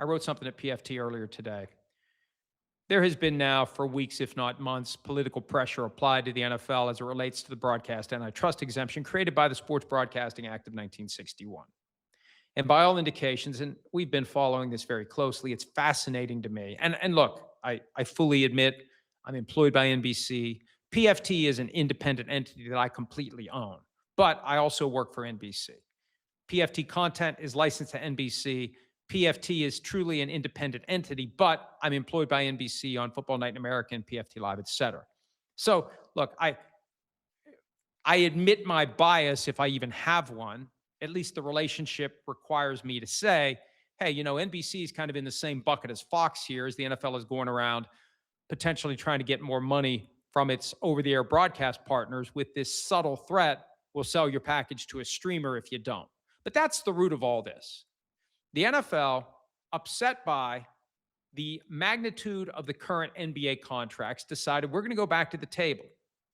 I wrote something at PFT earlier today. There has been now for weeks, if not months, political pressure applied to the NFL as it relates to the broadcast antitrust exemption created by the Sports Broadcasting Act of 1961. And by all indications, and we've been following this very closely, it's fascinating to me. And look, I fully admit I'm employed by NBC. PFT is an independent entity that I completely own, but I also work for NBC. PFT content is licensed to NBC. PFT is truly an independent entity, but I'm employed by NBC on Football Night in America and PFT Live, et cetera. So look, I admit my bias if I even have one. At least the relationship requires me to say, hey, NBC is kind of in the same bucket as Fox here, as the NFL is going around potentially trying to get more money from its over-the-air broadcast partners with this subtle threat, we'll sell your package to a streamer if you don't. But that's the root of all this. The NFL, upset by the magnitude of the current NBA contracts, decided we're going to go back to the table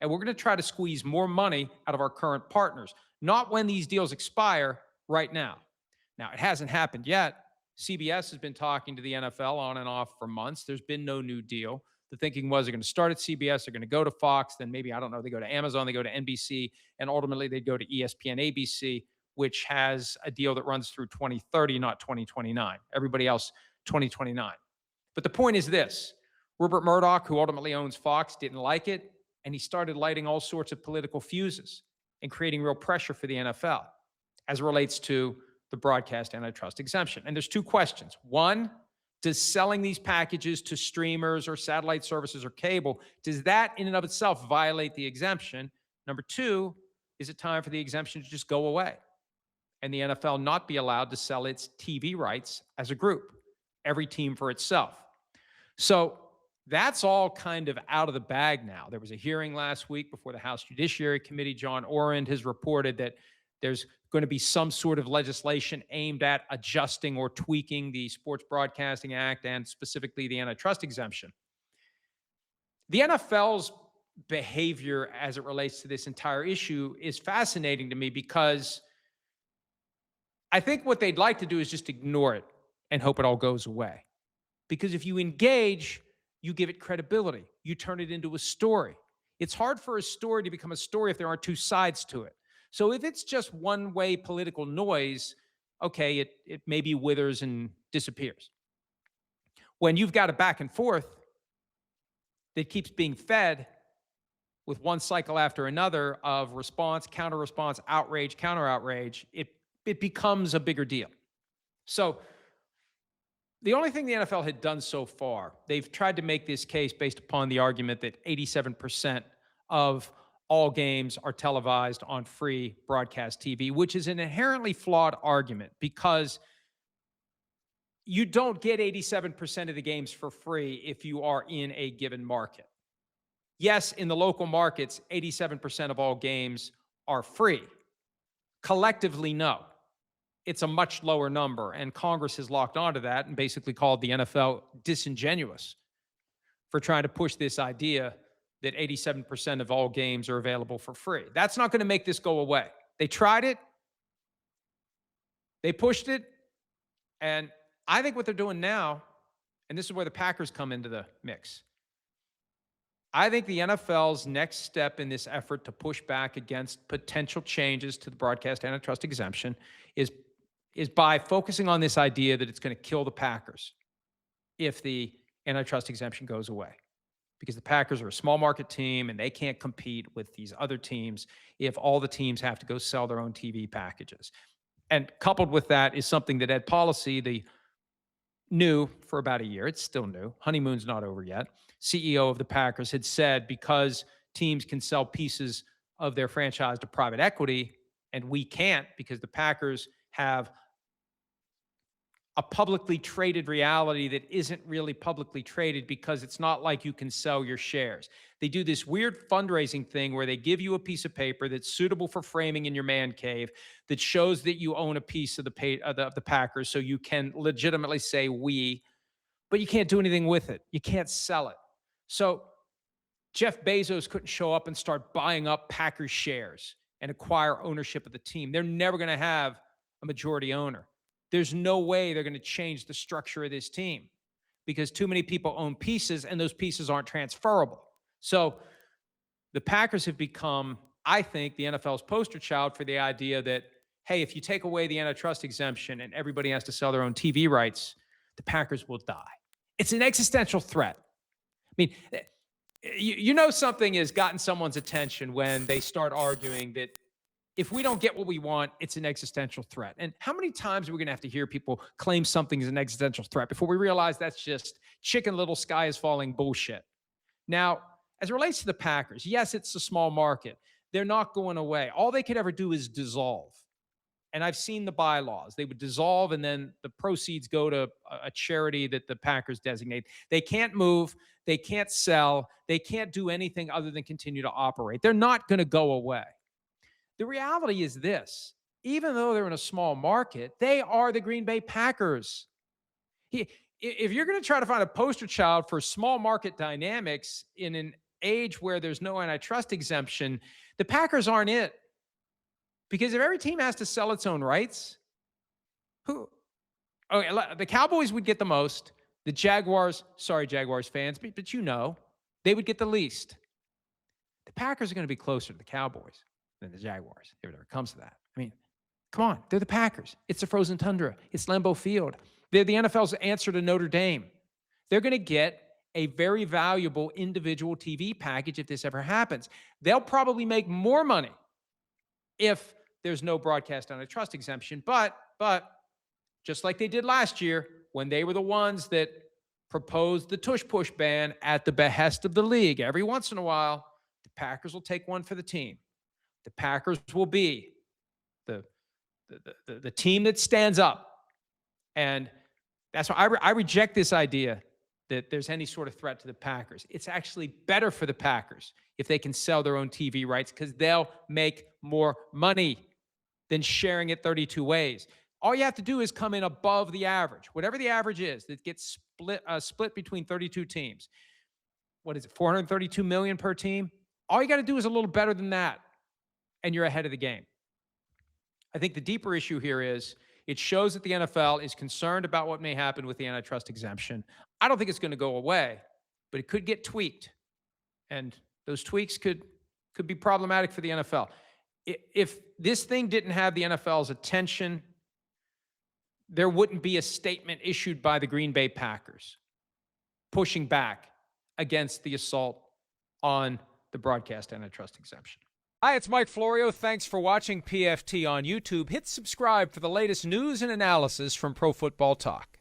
and we're going to try to squeeze more money out of our current partners, not when these deals expire, right now. Now, it hasn't happened yet. CBS has been talking to the NFL on and off for months. There's been no new deal. The thinking was they're going to start at CBS, they're going to go to Fox, then maybe, I don't know, they go to Amazon, they go to NBC, and ultimately they go to ESPN, ABC, which has a deal that runs through 2030, not 2029. Everybody else, 2029. But the point is this. Rupert Murdoch, who ultimately owns Fox, didn't like it, and he started lighting all sorts of political fuses and creating real pressure for the NFL as it relates to the broadcast antitrust exemption. And there's two questions. One, does selling these packages to streamers or satellite services or cable, does that in and of itself violate the exemption? Number two, is it time for the exemption to just go away and the NFL not be allowed to sell its TV rights as a group, every team for itself? So that's all kind of out of the bag now. There was a hearing last week before the House Judiciary Committee. John Orend has reported that there's going to be some sort of legislation aimed at adjusting or tweaking the Sports Broadcasting Act and specifically the antitrust exemption. The NFL's behavior as it relates to this entire issue is fascinating to me because I think what they'd like to do is just ignore it and hope it all goes away. Because if you engage, you give it credibility. You turn it into a story. It's hard for a story to become a story if there aren't two sides to it. So if it's just one-way political noise, okay, it maybe withers and disappears. When you've got a back and forth that keeps being fed with one cycle after another of response, counter-response, outrage, counter-outrage, it becomes a bigger deal. So the only thing the NFL had done so far, they've tried to make this case based upon the argument that 87% of all games are televised on free broadcast TV, which is an inherently flawed argument because you don't get 87% of the games for free if you are in a given market. Yes, in the local markets, 87% of all games are free. Collectively, no. It's a much lower number, and Congress has locked onto that and basically called the NFL disingenuous for trying to push this idea that 87% of all games are available for free. That's not going to make this go away. They tried it. They pushed it. And I think what they're doing now, and this is where the Packers come into the mix, I think the NFL's next step in this effort to push back against potential changes to the broadcast antitrust exemption is by focusing on this idea that it's going to kill the Packers if the antitrust exemption goes away. Because the Packers are a small market team and they can't compete with these other teams if all the teams have to go sell their own TV packages. And coupled with that is something that Ed Policy, the new for about a year, it's still new, honeymoon's not over yet, CEO of the Packers, had said because teams can sell pieces of their franchise to private equity and we can't because the Packers have a publicly traded reality that isn't really publicly traded because it's not like you can sell your shares. They do this weird fundraising thing where they give you a piece of paper that's suitable for framing in your man cave that shows that you own a piece of the Packers so you can legitimately say we, but you can't do anything with it. You can't sell it. So Jeff Bezos couldn't show up and start buying up Packers shares and acquire ownership of the team. They're never going to have a majority owner. there's no way they're going to change the structure of this team because too many people own pieces and those pieces aren't transferable. So the Packers have become, I think, the NFL's poster child for the idea that, hey, if you take away the antitrust exemption and everybody has to sell their own TV rights, the Packers will die. It's an existential threat. I mean, you know something has gotten someone's attention when they start arguing that if we don't get what we want, it's an existential threat. And how many times are we going to have to hear people claim something is an existential threat before we realize that's just chicken little sky is falling bullshit? Now, as it relates to the Packers, yes, it's a small market. They're not going away. All they could ever do is dissolve. And I've seen the bylaws. They would dissolve and then the proceeds go to a charity that the Packers designate. They can't move. They can't sell. They can't do anything other than continue to operate. They're not going to go away. The reality is this. Even though they're in a small market, they are the Green Bay Packers. If you're going to try to find a poster child for small market dynamics in an age where there's no antitrust exemption, the Packers aren't it. Because if every team has to sell its own rights, the Cowboys would get the most. The Jaguars, sorry, Jaguars fans, but you know, they would get the least. The Packers are going to be closer to the Cowboys than the Jaguars, if it ever comes to that. I mean, come on, they're the Packers. It's the frozen tundra. It's Lambeau Field. They're the NFL's answer to Notre Dame. They're going to get a very valuable individual TV package if this ever happens. They'll probably make more money if there's no broadcast antitrust exemption. But just like they did last year, when they were the ones that proposed the tush-push ban at the behest of the league, every once in a while, the Packers will take one for the team. The Packers will be the team that stands up. And that's why I reject this idea that there's any sort of threat to the Packers. It's actually better for the Packers if they can sell their own TV rights because they'll make more money than sharing it 32 ways. All you have to do is come in above the average. Whatever the average is, that gets split between 32 teams. What is it, $432 million per team? All you got to do is a little better than that, and you're ahead of the game. I think the deeper issue here is it shows that the NFL is concerned about what may happen with the antitrust exemption. I don't think it's going to go away, but it could get tweaked. And those tweaks could be problematic for the NFL. If this thing didn't have the NFL's attention, there wouldn't be a statement issued by the Green Bay Packers pushing back against the assault on the broadcast antitrust exemption. Hi, it's Mike Florio. Thanks for watching PFT on YouTube. Hit subscribe for the latest news and analysis from Pro Football Talk.